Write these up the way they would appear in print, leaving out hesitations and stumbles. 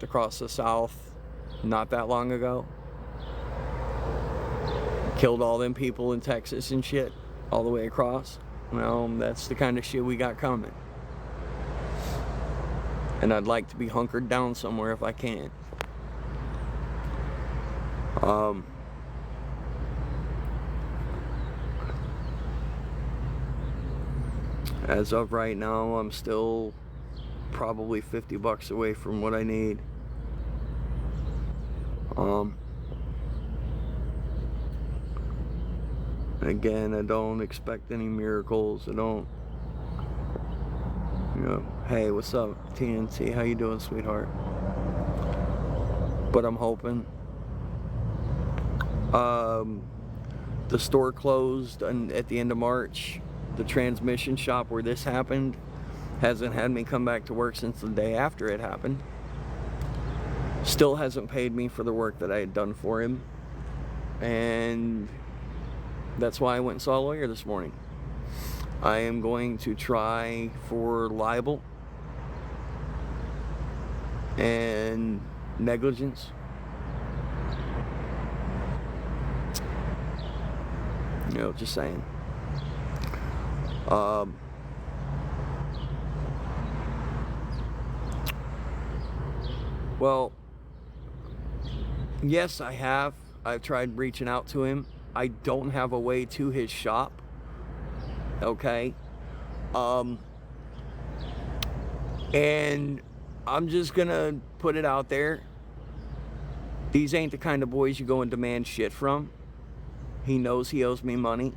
across the South not that long ago. Killed all them people in Texas and shit all the way across. Well, that's the kind of shit we got coming. And I'd like to be hunkered down somewhere if I can. As of right now, I'm still probably $50 away from what I need. Again, I don't expect any miracles. I don't, hey, what's up, TNT? How you doing, sweetheart? But I'm hoping. The store closed at the end of March. The transmission shop where this happened hasn't had me come back to work since the day after it happened. Still hasn't paid me for the work that I had done for him. And that's why I went and saw a lawyer this morning. I am going to try for libel and negligence. Just saying. Well, yes, I have. I've tried reaching out to him. I don't have a way to his shop. Okay? And I'm just gonna put it out there. These ain't the kind of boys you go and demand shit from. He knows he owes me money.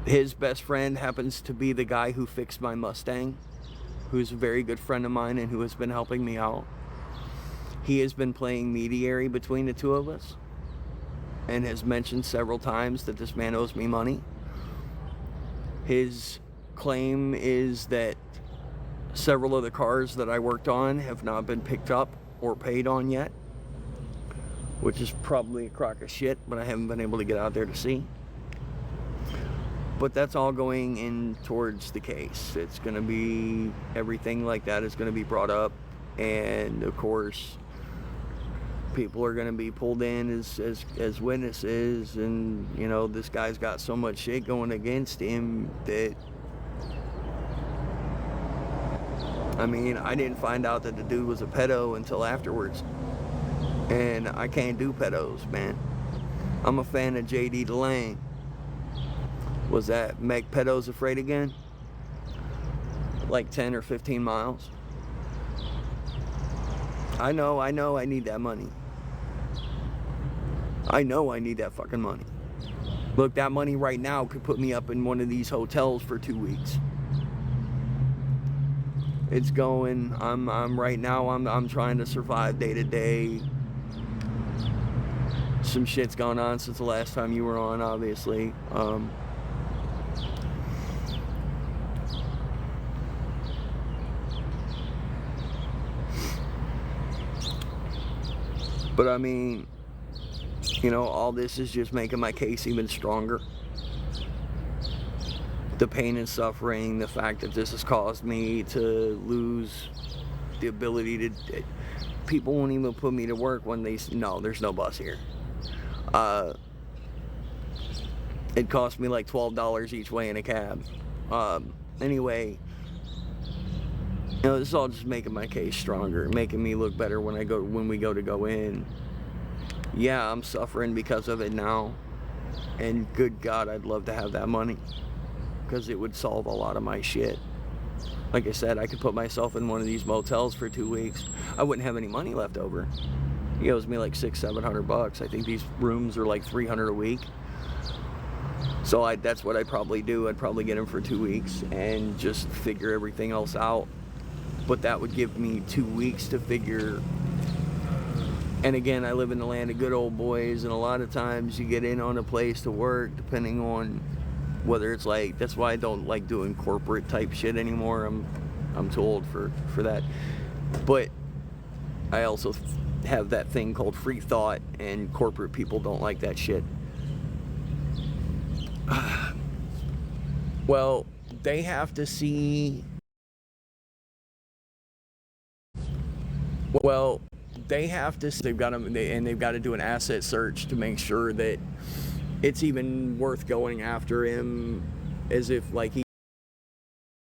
His best friend happens to be the guy who fixed my Mustang, who's a very good friend of mine and who has been helping me out. He has been playing mediator between the two of us and has mentioned several times that this man owes me money. His claim is that several of the cars that I worked on have not been picked up or paid on yet, which is probably a crock of shit, but I haven't been able to get out there to see. But that's all going in towards the case. It's going to be, everything like that is going to be brought up. And of course, people are going to be pulled in as witnesses. And, this guy's got so much shit going against him that, I didn't find out that the dude was a pedo until afterwards. And I can't do pedos, man. I'm a fan of JD DeLange. Was that Make Pedos Afraid Again? Like 10 or 15 miles. I know I need that money. I know I need that fucking money. Look, that money right now could put me up in one of these hotels for 2 weeks. It's going, I'm right now, I'm trying to survive day to day. Some shit's gone on since the last time you were on, obviously. But all this is just making my case even stronger. The pain and suffering, the fact that this has caused me to lose the ability to... People won't even put me to work when they... No, there's no bus here. It cost me like $12 each way in a cab. Anyway, this is all just making my case stronger, making me look better when we go to go in. Yeah, I'm suffering because of it now, and good God, I'd love to have that money, because it would solve a lot of my shit. Like I said, I could put myself in one of these motels for 2 weeks. I wouldn't have any money left over. He owes me like $600-700. I think these rooms are like $300 a week. So that's what I'd probably do. I'd probably get him for 2 weeks and just figure everything else out. But that would give me 2 weeks to figure. And again, I live in the land of good old boys, and a lot of times you get in on a place to work depending on whether it's like, that's why I don't like doing corporate type shit anymore. I'm too old for that. But I also have that thing called free thought, and corporate people don't like that shit. Well, they have to see Well, they have to. They've got to do an asset search to make sure that it's even worth going after him, as if like he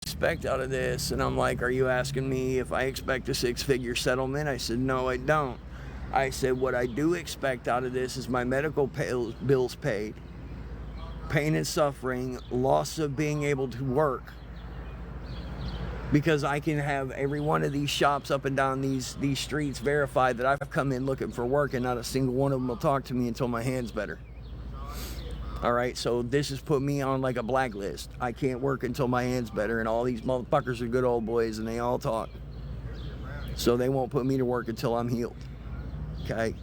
expect out of this. And I'm like, are you asking me if I expect a 6-figure settlement? I said, no, I don't. I said, what I do expect out of this is my medical bills paid, pain and suffering, loss of being able to work. Because I can have every one of these shops up and down these streets verify that I've come in looking for work, and not a single one of them will talk to me until my hand's better. All right, so this has put me on like a blacklist. I can't work until my hand's better, and all these motherfuckers are good old boys, and they all talk. So they won't put me to work until I'm healed. Okay?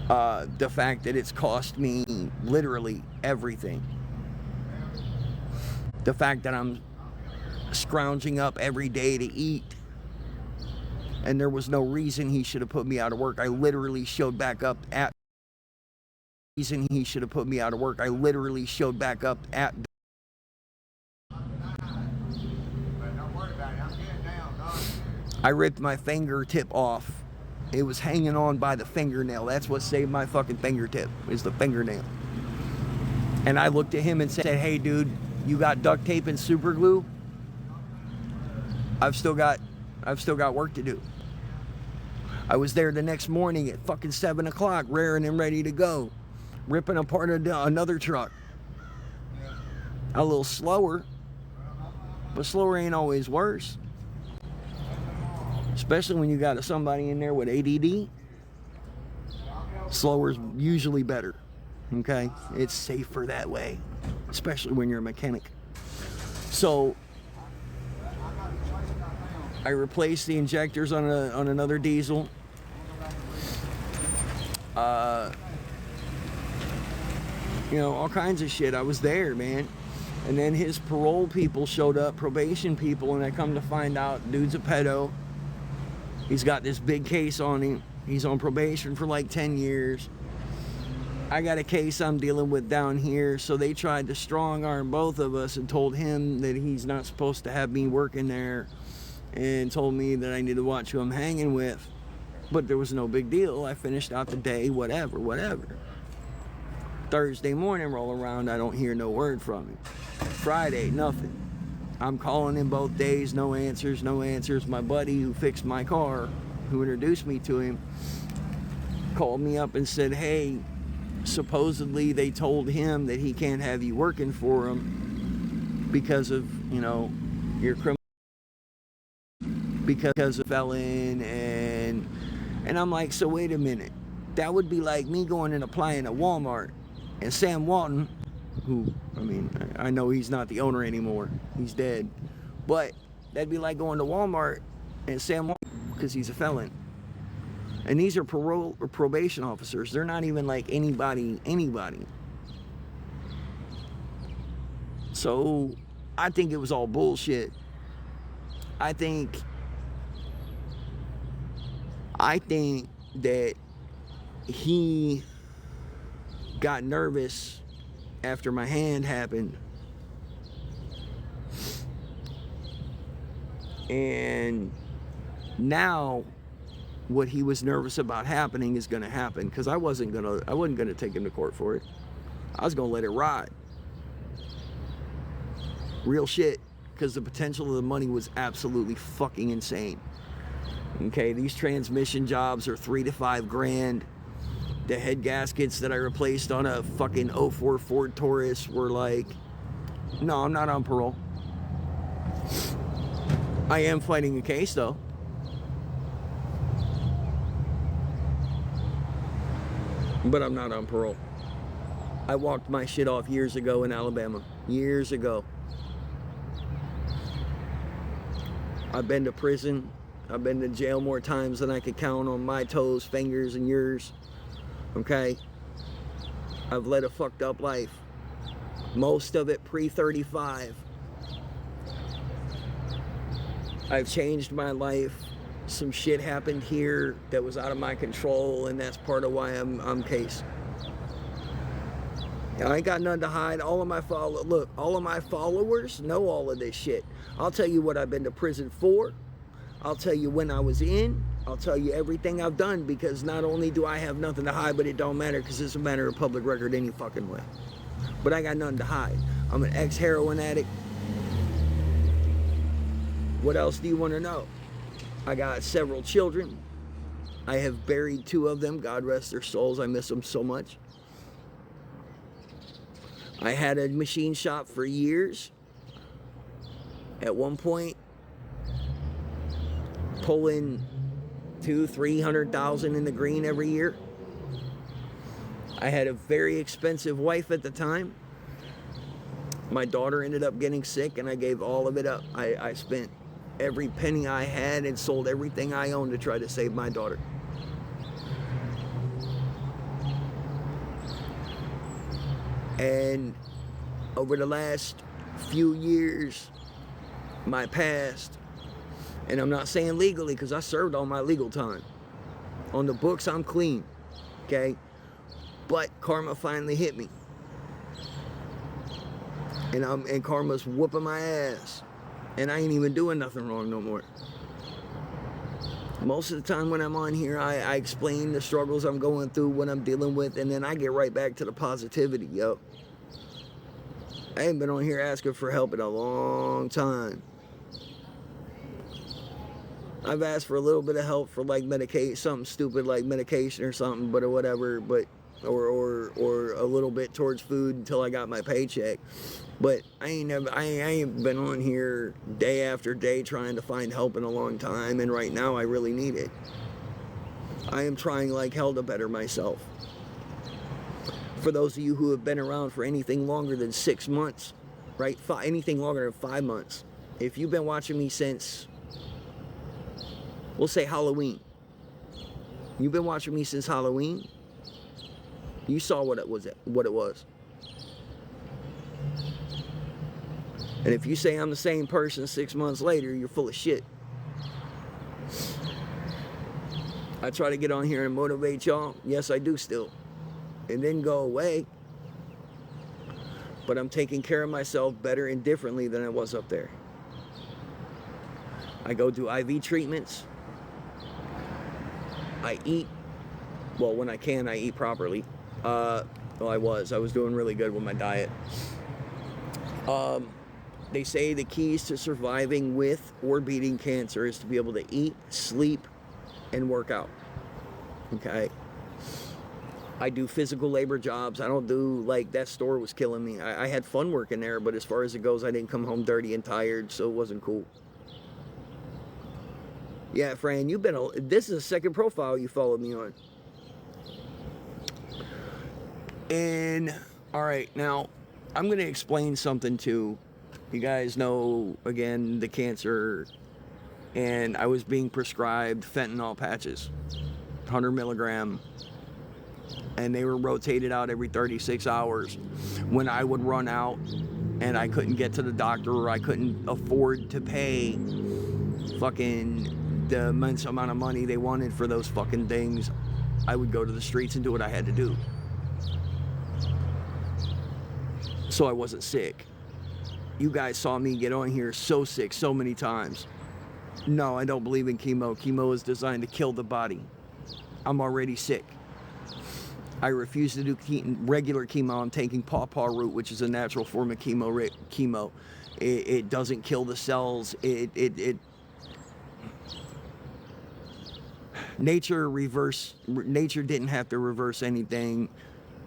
The fact that it's cost me literally everything. The fact that I'm scrounging up every day to eat, and there was no reason he should have put me out of work. I literally showed back up at reason he should have put me out of work. I literally showed back up at I ripped my fingertip off. It was hanging on by the fingernail. That's what saved my fucking fingertip, is the fingernail. And I looked at him and said, hey dude, you got duct tape and super glue? I've still got work to do. I was there the next morning at fucking 7 o'clock, raring and ready to go, ripping apart another truck. A little slower, but slower ain't always worse. Especially when you got somebody in there with ADD. Slower's usually better, okay? It's safer that way, especially when you're a mechanic. So I replaced the injectors on another diesel. You know, all kinds of shit. I was there, man. And then his parole people showed up, probation people, and I come to find out dude's a pedo. He's got this big case on him. He's on probation for like 10 years. I got a case I'm dealing with down here, so they tried to strong arm both of us and told him that he's not supposed to have me working there, and told me that I need to watch who I'm hanging with. But there was no big deal. I finished out the day, whatever. Thursday morning roll around, I don't hear no word from him. Friday, nothing. I'm calling him both days, no answers. My buddy who fixed my car, who introduced me to him, called me up and said, hey, supposedly they told him that he can't have you working for him because of, you know, your criminal, because of felon. And I'm like, so wait a minute. That would be like me going and applying at Walmart, and Sam Walton, who, I mean, I know he's not the owner anymore, he's dead, but that'd be like going to Walmart and Sam Walton, because he's a felon. And these are parole or probation officers. They're not even like anybody. So I think it was all bullshit. I think that he got nervous after my hand happened, and now what he was nervous about happening is going to happen, because I wasn't going to take him to court for it. I was going to let it ride. Real shit, because the potential of the money was absolutely fucking insane. Okay, these transmission jobs are $3 to $5 grand. The head gaskets that I replaced on a fucking 04 Ford Taurus were like, no, I'm not on parole. I am fighting a case though. But I'm not on parole. I walked my shit off years ago in Alabama. Years ago. I've been to prison. I've been to jail more times than I could count on my toes, fingers, and yours. Okay? I've led a fucked up life. Most of it pre-35. I've changed my life. Some shit happened here that was out of my control, and that's part of why I'm cased. I ain't got nothing to hide. All of my followers know all of this shit. I'll tell you what I've been to prison for. I'll tell you when I was in. I'll tell you everything I've done, because not only do I have nothing to hide, but it don't matter because it's a matter of public record any fucking way. But I got nothing to hide. I'm an ex-heroin addict. What else do you want to know? I got several children. I have buried 2 of them. God rest their souls. I miss them so much. I had a machine shop for years. At one point, pulling 200,000-300,000 in the green every year. I had a very expensive wife at the time. My daughter ended up getting sick, and I gave all of it up. I spent every penny I had and sold everything I owned to try to save my daughter. And over the last few years, my past, and I'm not saying legally because I served all my legal time. On the books, I'm clean, okay? But karma finally hit me. And karma's whooping my ass. And I ain't even doing nothing wrong no more. Most of the time when I'm on here, I explain the struggles I'm going through, what I'm dealing with, and then I get right back to the positivity, yo. I ain't been on here asking for help in a long time. I've asked for a little bit of help for like something stupid like medication or something, but or whatever, but or a little bit towards food until I got my paycheck. But I ain't been on here day after day trying to find help in a long time, and right now I really need it. I am trying like hell to better myself. For those of you who have been around for anything longer than 6 months, right? Anything longer than 5 months. If you've been watching me since, we'll say Halloween. You've been watching me since Halloween. You saw what it was. And if you say I'm the same person 6 months later, you're full of shit. I try to get on here and motivate y'all. Yes, I do still. It didn't go away. But I'm taking care of myself better and differently than I was up there. I go do IV treatments. I eat. Well, when I can, I eat properly. I was doing really good with my diet. They say the keys to surviving with or beating cancer is to be able to eat, sleep, and work out. Okay? I do physical labor jobs. I don't do, like, that store was killing me. I had fun working there, but as far as it goes, I didn't come home dirty and tired, so it wasn't cool. Yeah, Fran, this is the second profile you followed me on. And, alright, now, I'm going to explain something too. You guys know, again, the cancer, and I was being prescribed fentanyl patches, 100 milligram, and they were rotated out every 36 hours. When I would run out and I couldn't get to the doctor, or I couldn't afford to pay fucking the immense amount of money they wanted for those fucking things, I would go to the streets and do what I had to do. So I wasn't sick. You guys saw me get on here so sick so many times. No, I don't believe in chemo. Chemo is designed to kill the body. I'm already sick. I refuse to do regular chemo. I'm taking pawpaw root, which is a natural form of chemo. It doesn't kill the cells. Nature didn't have to reverse anything.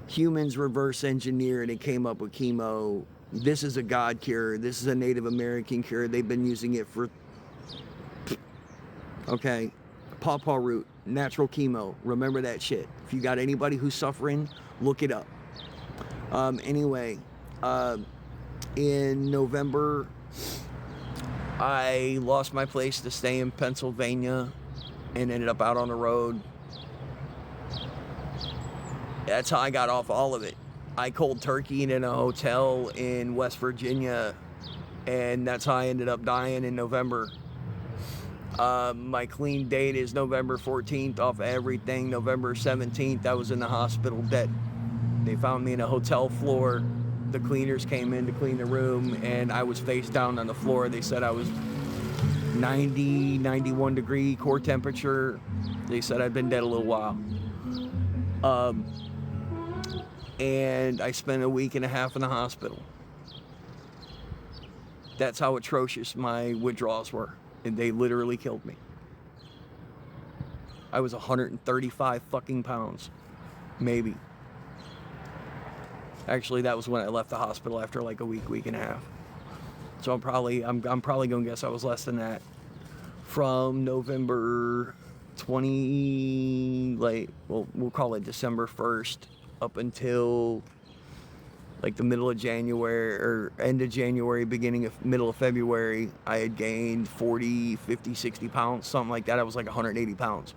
Humans reverse engineered and came up with chemo. This is a God cure. This is a Native American cure. They've been using it for... Okay. Pawpaw root, natural chemo. Remember that shit. If you got anybody who's suffering, look it up. Anyway, in November, I lost my place to stay in Pennsylvania and ended up out on the road. That's how I got off all of it. I cold turkeyed in a hotel in West Virginia, and that's how I ended up dying in November. My clean date is November 14th off everything. November 17th, I was in the hospital dead. They found me in a hotel floor. The cleaners came in to clean the room, and I was face down on the floor. They said I was 90, 91 degree core temperature. They said I'd been dead a little while. And I spent a week and a half in the hospital. That's how atrocious my withdrawals were. And they literally killed me. I was 135 fucking pounds. Maybe. Actually, that was when I left the hospital after like a week and a half. So I'm probably gonna guess I was less than that. From November 20, we'll call it December 1st, up until like the middle of January, or end of January, middle of February, I had gained 40, 50, 60 pounds, something like that. I was like 180 pounds.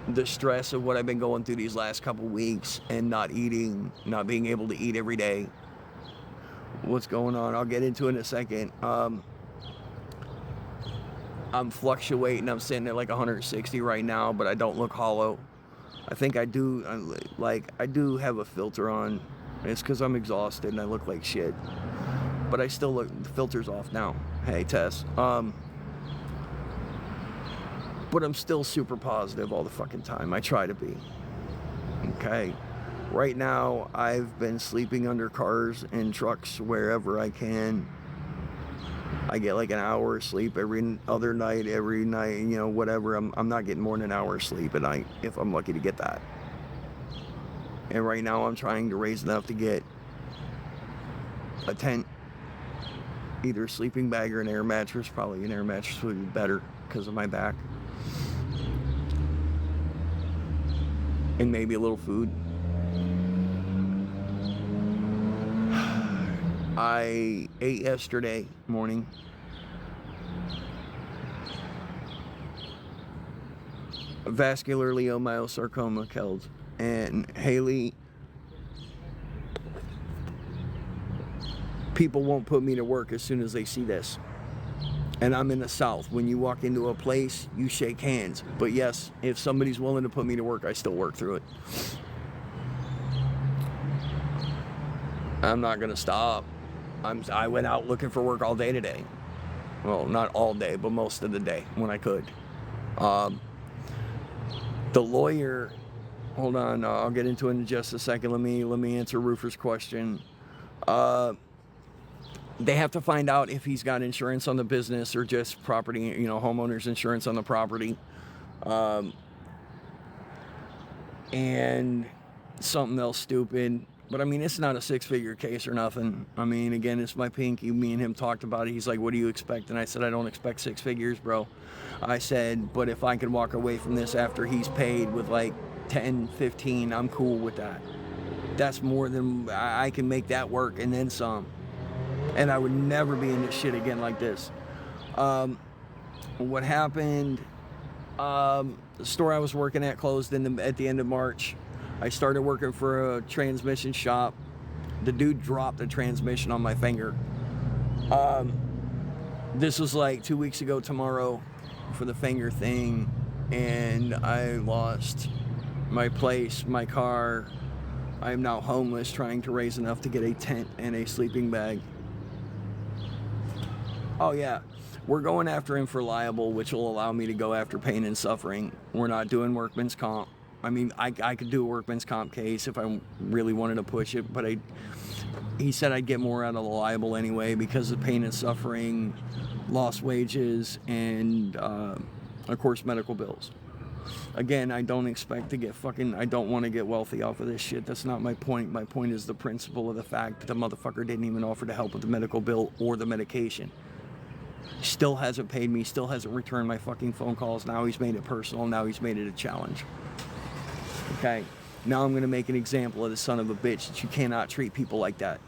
The stress of what I've been going through these last couple weeks and not eating, not being able to eat every day. What's going on? I'll get into it in a second. I'm fluctuating. I'm sitting at like 160 right now, but I don't look hollow. I think I do. I do have a filter on. It's because I'm exhausted and I look like shit. But I still look. The filter's off now. Hey, Tess. But I'm still super positive all the fucking time. I try to be. Okay. Right now, I've been sleeping under cars and trucks wherever I can. I get like an hour of sleep every night, whatever. I'm not getting more than an hour of sleep at night if I'm lucky to get that. And right now I'm trying to raise enough to get a tent, either a sleeping bag or an air mattress. Probably an air mattress would be better because of my back. And maybe a little food. I ate yesterday morning. Vascular leiomyosarcoma, Kels. And Haley, people won't put me to work as soon as they see this. And I'm in the South. When you walk into a place, you shake hands. But yes, if somebody's willing to put me to work, I still work through it. I'm not going to stop. I went out looking for work all day today. Well, not all day, but most of the day when I could. The lawyer, hold on, I'll get into it in just a second. Let me answer Roofer's question. They have to find out if he's got insurance on the business or just property, homeowner's insurance on the property. And something else stupid. But I mean, it's not a 6-figure case or nothing. I mean, again, it's my pinky. Me and him talked about it. He's like, what do you expect? And I said, I don't expect 6 figures, bro. I said, but if I can walk away from this after he's paid with like 10, 15, I'm cool with that. That's more than I can make that work and then some. And I would never be in this shit again like this. What happened, the store I was working at closed at the end of March. I started working for a transmission shop. The dude dropped the transmission on my finger. This was like 2 weeks ago tomorrow for the finger thing. And I lost my place, my car. I am now homeless, trying to raise enough to get a tent and a sleeping bag. Oh yeah, we're going after him for liable, which will allow me to go after pain and suffering. We're not doing workman's comp. I mean, I could do a workman's comp case if I really wanted to push it, but he said I'd get more out of the liable anyway because of pain and suffering, lost wages, and of course medical bills. Again, I don't expect to get I don't want to get wealthy off of this shit. That's not my point. My point is the principle of the fact that the motherfucker didn't even offer to help with the medical bill or the medication. Still hasn't paid me, still hasn't returned my fucking phone calls. Now he's made it personal, now he's made it a challenge. Okay, now I'm going to make an example of the son of a bitch that you cannot treat people like that.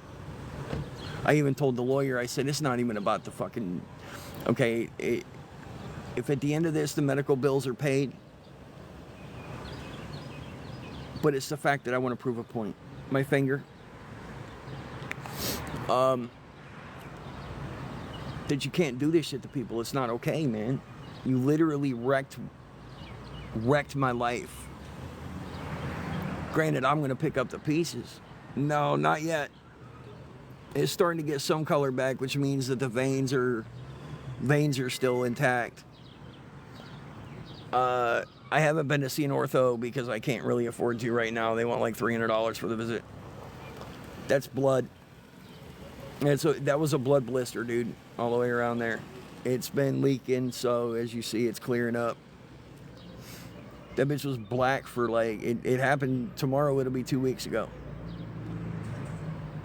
I even told the lawyer, I said, it's not even about the fucking, okay, if at the end of this the medical bills are paid, but it's the fact that I want to prove a point. My finger. That you can't do this shit to people. It's not okay, man. You literally wrecked my life. Granted, I'm going to pick up the pieces. No, not yet. It's starting to get some color back, which means that the veins are Veins are still intact. I haven't been to see an ortho because I can't really afford to right now. They want like $300 for the visit. That's blood. And so that was a blood blister, dude, all the way around there. It's been leaking, so as you see, it's clearing up. That bitch was black for like, it happened tomorrow, it'll be 2 weeks ago.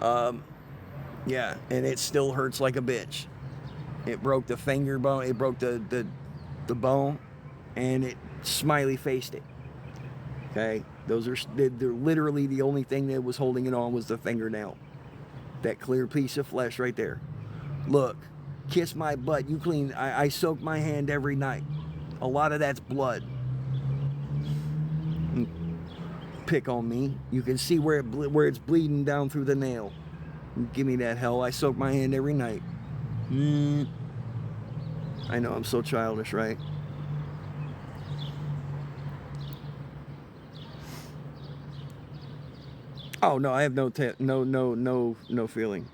Yeah, and it still hurts like a bitch. It broke the finger bone, it broke the bone, and it smiley faced it. Okay, they're literally the only thing that was holding it on was the fingernail. That clear piece of flesh right there. Look, kiss my butt. You clean. I soak my hand every night. A lot of that's blood. Pick on me. You can see where it's bleeding down through the nail. Give me that hell. I soak my hand every night. I know I'm so childish, right? Oh no, I have no feeling.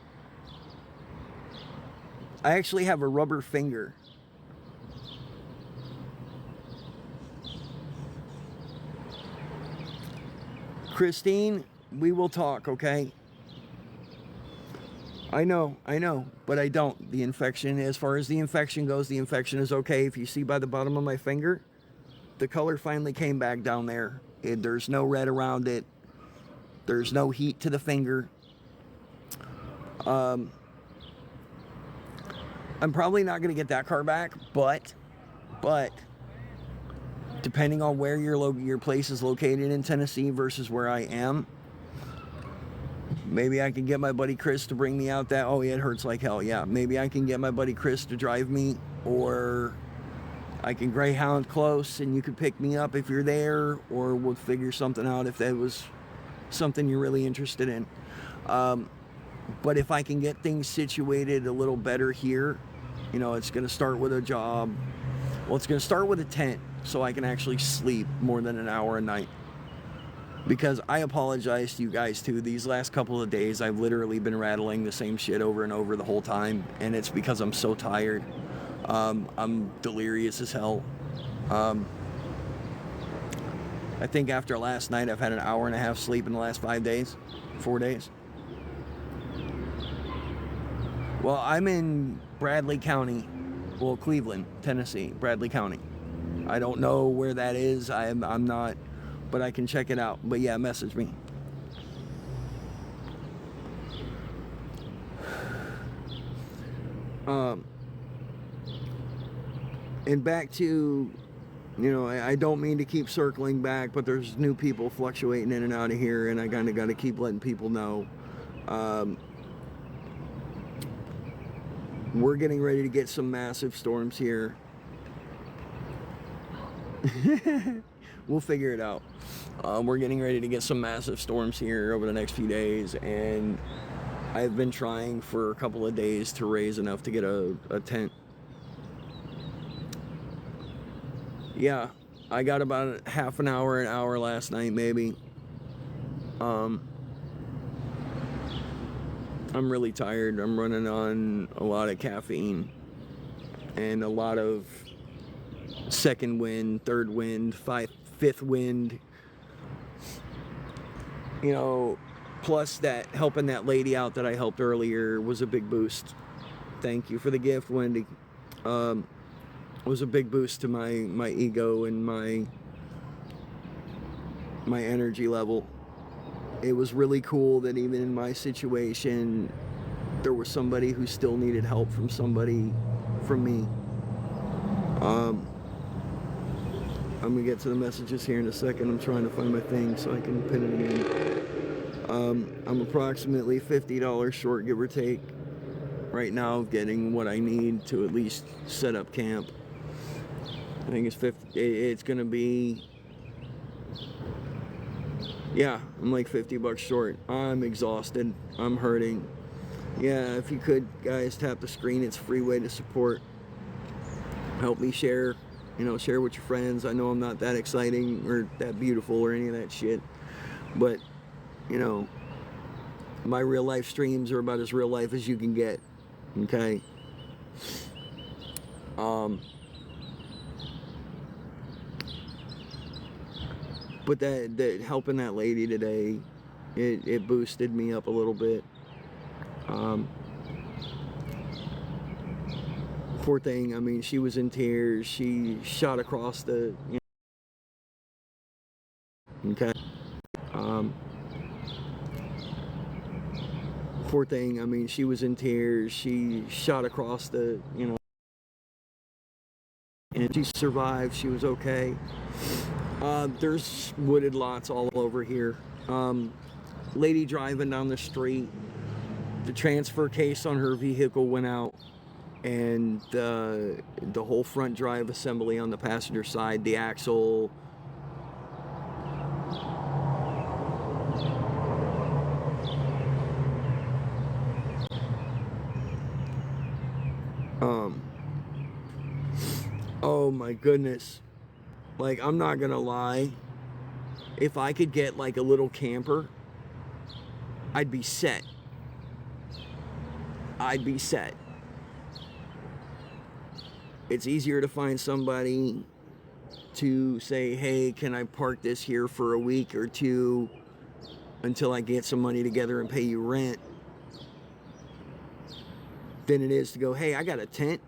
I actually have a rubber finger. Christine, we will talk, okay? I know, but I don't. The infection, as far as the infection goes, the infection is okay. If you see by the bottom of my finger, the color finally came back down there. There's no red around it. There's no heat to the finger. I'm probably not going to get that car back, but depending on where your place is located in Tennessee versus where I am, maybe I can get my buddy Chris to bring me out that, oh yeah, it hurts like hell. Yeah, maybe I can get my buddy Chris to drive me, or I can Greyhound close and you could pick me up if you're there, or we'll figure something out if that was something you're really interested in. But if I can get things situated a little better here, you know, it's going to start with a job. Well, it's going to start with a tent so I can actually sleep more than an hour a night. Because I apologize to you guys too. These last couple of days, I've literally been rattling the same shit over and over the whole time. And it's because I'm so tired. I'm delirious as hell. I think after last night, I've had an hour and a half sleep in the last 4 days. Well, I'm in Bradley County. Well, Cleveland, Tennessee, Bradley County. I don't know where that is. I'm not, but I can check it out. But yeah, message me. And back to, you know, I don't mean to keep circling back, but there's new people fluctuating in and out of here, and I kind of got to keep letting people know. We're getting ready to get some massive storms here. We'll figure it out. We're getting ready to get some massive storms here over the next few days, and I've been trying for a couple of days to raise enough to get a tent. Yeah, I got about half an hour last night, maybe. I'm really tired. I'm running on a lot of caffeine and a lot of second wind, third wind, fifth wind. You know, plus that helping that lady out that I helped earlier was a big boost. Thank you for the gift, Wendy. Was a big boost to my ego and my energy level. It was really cool that even in my situation, there was somebody who still needed help from me. I'm gonna get to the messages here in a second. I'm trying to find my thing so I can pin it in. I'm approximately $50 short, give or take, right now, of getting what I need to at least set up camp. I think it's 50. It's gonna be, yeah, I'm like $50 short. I'm exhausted. I'm hurting. Yeah, if you could, guys, tap the screen. It's a free way to support. Help me share. You know, share with your friends. I know I'm not that exciting or that beautiful or any of that shit, but you know, my real life streams are about as real life as you can get. Okay. But that helping that lady today, it boosted me up a little bit. Poor thing, I mean, she was in tears. She shot across the, okay. Poor thing, I mean, she was in tears. She shot across the, and she survived. She was okay. There's wooded lots all over here. Lady driving down the street, the transfer case on her vehicle went out, and the whole front drive assembly on the passenger side, the axle, oh my goodness. Like, I'm not gonna lie, if I could get like a little camper, I'd be set. I'd be set. It's easier to find somebody to say, hey, can I park this here for a week or two until I get some money together and pay you rent, than it is to go, hey, I got a tent.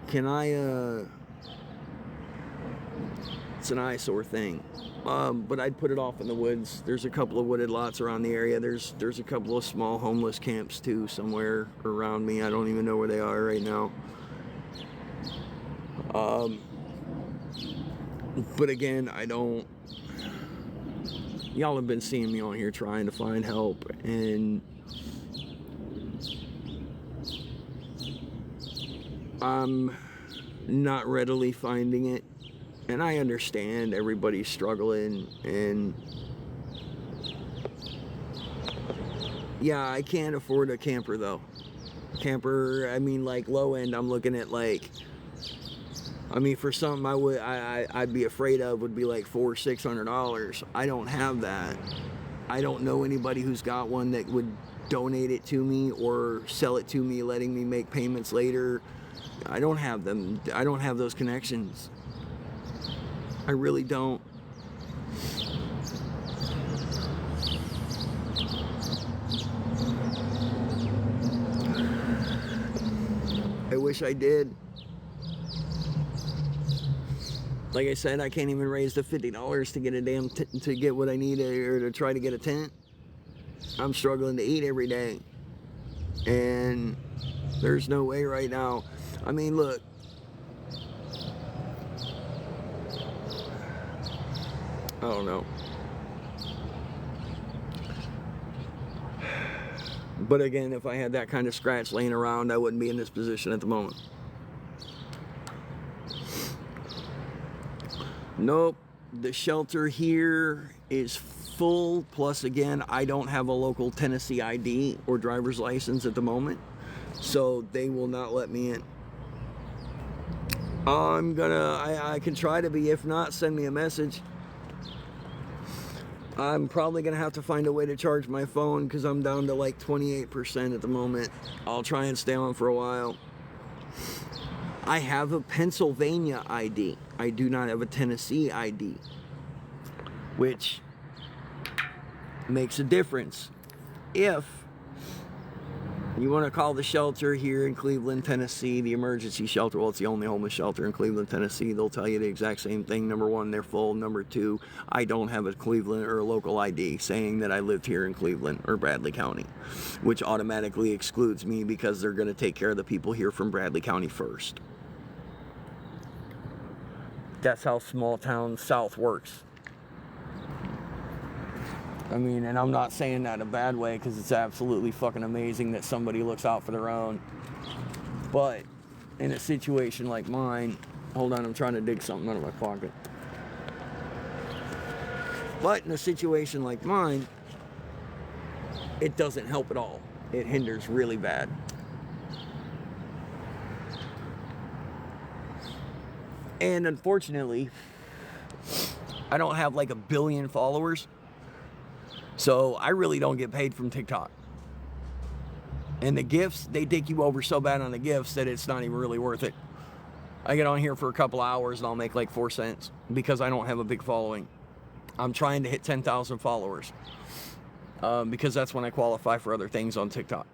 Can I, it's an eyesore thing. But I'd put it off in the woods. There's a couple of wooded lots around the area. There's a couple of small homeless camps too somewhere around me. I don't even know where they are right now. But again, y'all have been seeing me on here trying to find help, and I'm not readily finding it. And I understand everybody's struggling, and yeah, I can't afford a camper though. Camper, I mean, like low end, I'm looking at like, I mean, for something I'd be afraid of would be like $400-600. I don't have that. I don't know anybody who's got one that would donate it to me or sell it to me, letting me make payments later. I don't have them. I don't have those connections. I really don't. I wish I did. Like I said, I can't even raise the $50 to get a to get what I need, or to try to get a tent. I'm struggling to eat every day, and there's no way right now. I mean, look. I don't know. But again, if I had that kind of scratch laying around, I wouldn't be in this position at the moment. Nope. The shelter here is full. Plus, again, I don't have a local Tennessee ID or driver's license at the moment, so they will not let me in. I can try to be. If not, send me a message. I'm probably going to have to find a way to charge my phone because I'm down to like 28% at the moment. I'll try and stay on for a while. I have a Pennsylvania ID. I do not have a Tennessee ID, which makes a difference. If you want to call the shelter here in Cleveland, Tennessee, the emergency shelter, well, it's the only homeless shelter in Cleveland, Tennessee, they'll tell you the exact same thing. Number one, they're full. Number two, I don't have a Cleveland or a local ID saying that I lived here in Cleveland or Bradley County, which automatically excludes me because they're going to take care of the people here from Bradley County first. That's how small town South works. I mean, and I'm not saying that in a bad way, because it's absolutely fucking amazing that somebody looks out for their own. But in a situation like mine, hold on, I'm trying to dig something out of my pocket. But in a situation like mine, it doesn't help at all. It hinders really bad. And unfortunately, I don't have like 1 billion followers. So I really don't get paid from TikTok. And the gifts, they take you over so bad on the gifts that it's not even really worth it. I get on here for a couple hours and I'll make like 4 cents because I don't have a big following. I'm trying to hit 10,000 followers because that's when I qualify for other things on TikTok.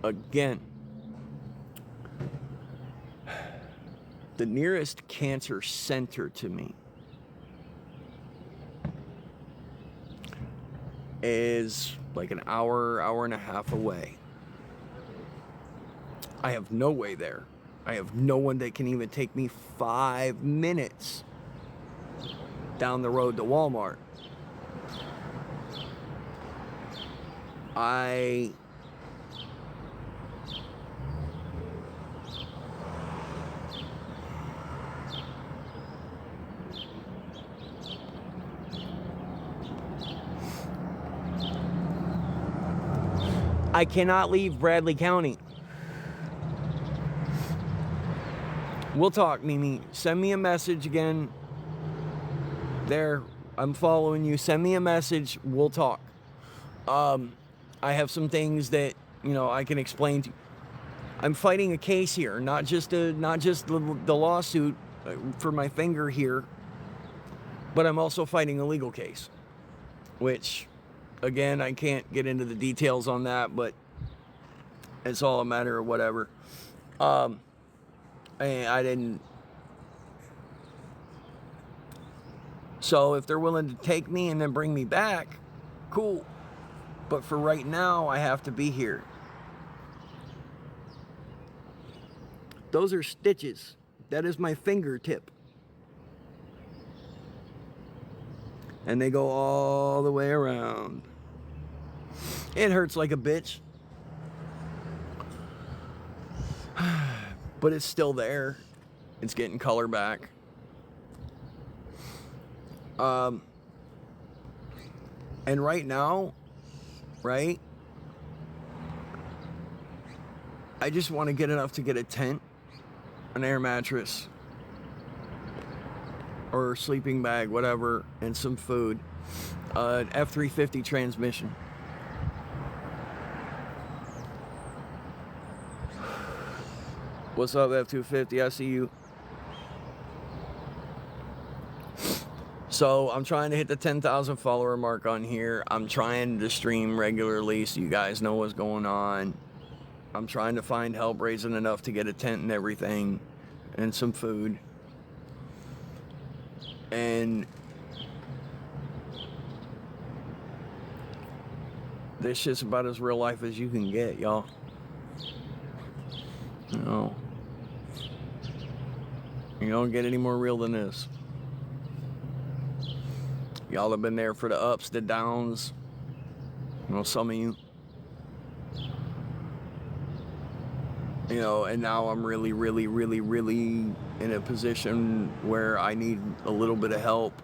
Again, the nearest cancer center to me is like an hour, hour and a half away. I have no way there. I have no one that can even take me 5 minutes down the road to Walmart. I cannot leave Bradley County. We'll talk, Mimi. Send me a message again. There, I'm following you. Send me a message. We'll talk. I have some things that, I can explain to you. I'm fighting a case here, not just the lawsuit for my finger here, but I'm also fighting a legal case, which, again, I can't get into the details on that, but it's all a matter of whatever. I didn't. So if they're willing to take me and then bring me back, cool. But for right now, I have to be here. Those are stitches. That is my fingertip. And they go all the way around. It hurts like a bitch. But it's still there. It's getting color back. And right now, right? I just want to get enough to get a tent, an air mattress, or a sleeping bag, whatever, and some food. An F350 transmission. What's up, F250? I see you. So I'm trying to hit the 10,000 follower mark on here. I'm trying to stream regularly so you guys know what's going on. I'm trying to find help raising enough to get a tent and everything and some food. And this shit's about as real life as you can get, y'all. You don't get any more real than this. Y'all have been there for the ups, the downs. Some of you. And now I'm really, really, really, really in a position where I need a little bit of help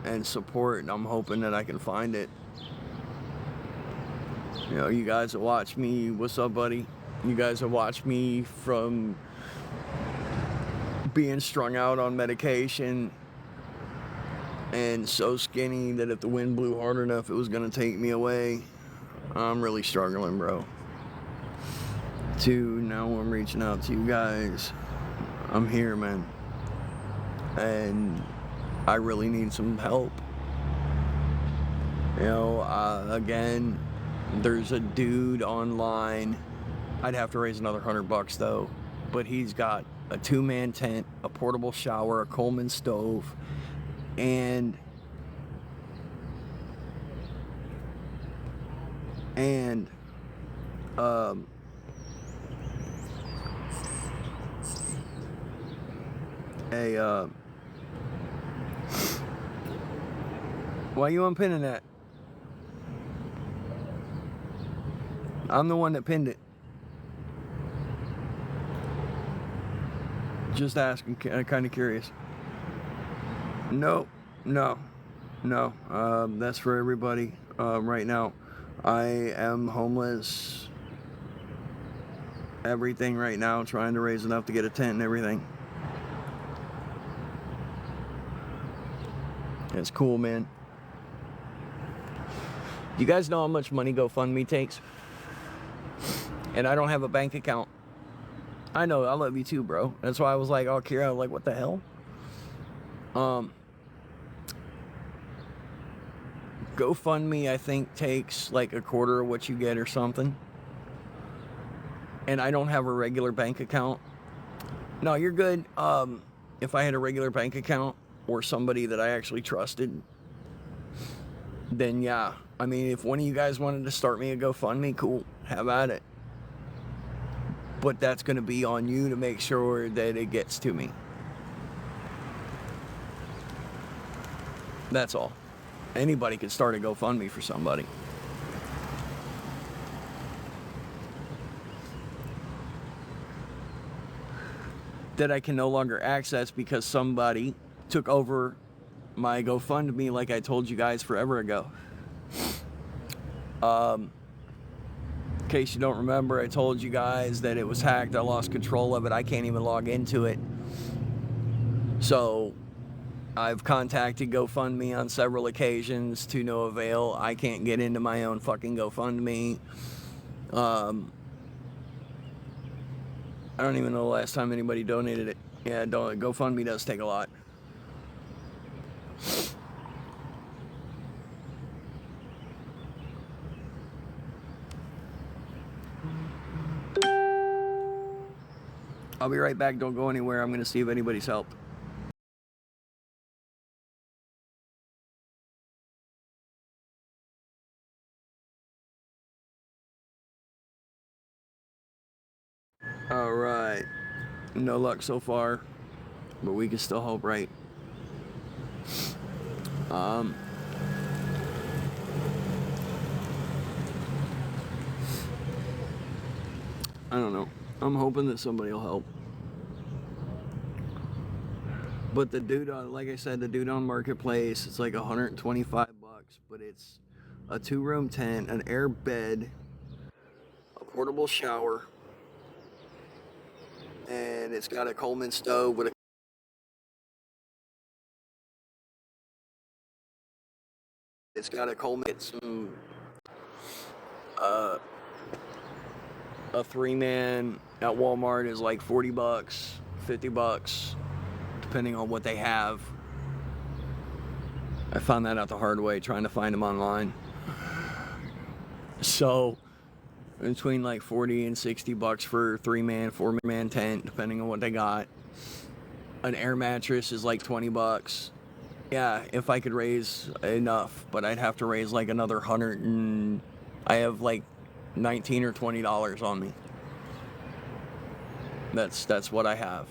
and support, and I'm hoping that I can find it. You guys that watch me, what's up, buddy? You guys have watched me from being strung out on medication and so skinny that if the wind blew hard enough, it was going to take me away. I'm really struggling, bro. Now I'm reaching out to you guys. I'm here, man. And I really need some help. Again, there's a dude online. I'd have to raise another $100 though. But he's got a 2-man tent, a portable shower, a Coleman stove, and why you unpinning that? I'm the one that pinned it. Just asking, kind of curious. No. That's for everybody. Right now, I am homeless. Everything right now, trying to raise enough to get a tent and everything. It's cool, man. Do you guys know how much money GoFundMe takes? And I don't have a bank account. I know, I love you too, bro. That's why I was like, oh, Kira, like, what the hell? GoFundMe, I think, takes like a quarter of what you get or something. And I don't have a regular bank account. No, you're good. If I had a regular bank account or somebody that I actually trusted, then yeah. I mean, if one of you guys wanted to start me a GoFundMe, cool, have at it. But that's going to be on you to make sure that it gets to me. That's all. Anybody could start a GoFundMe for somebody. That I can no longer access because somebody took over my GoFundMe like I told you guys forever ago. In case you don't remember, I told you guys that it was hacked. I lost control of it. I can't even log into it. So I've contacted GoFundMe on several occasions to no avail. I can't get into my own fucking GoFundMe. I don't even know the last time anybody donated it. Yeah, GoFundMe does take a lot. I'll be right back. Don't go anywhere. I'm going to see if anybody's helped. All right. No luck so far, but we can still hope, right? I don't know. I'm hoping that somebody will help. But the dude on, like I said, the dude on Marketplace, it's like $125, but it's a 2-room tent, an air bed, a portable shower, and it's got a Coleman stove with it's got a Coleman, it's some a 3-man at Walmart is like $40, $50, depending on what they have. I found that out the hard way trying to find them online. So between like $40 and $60 for a 3-man, 4-man tent, depending on what they got. An air mattress is like $20. Yeah, if I could raise enough, but I'd have to raise like another 100, and I have like $19 or $20 on me. That's what I have.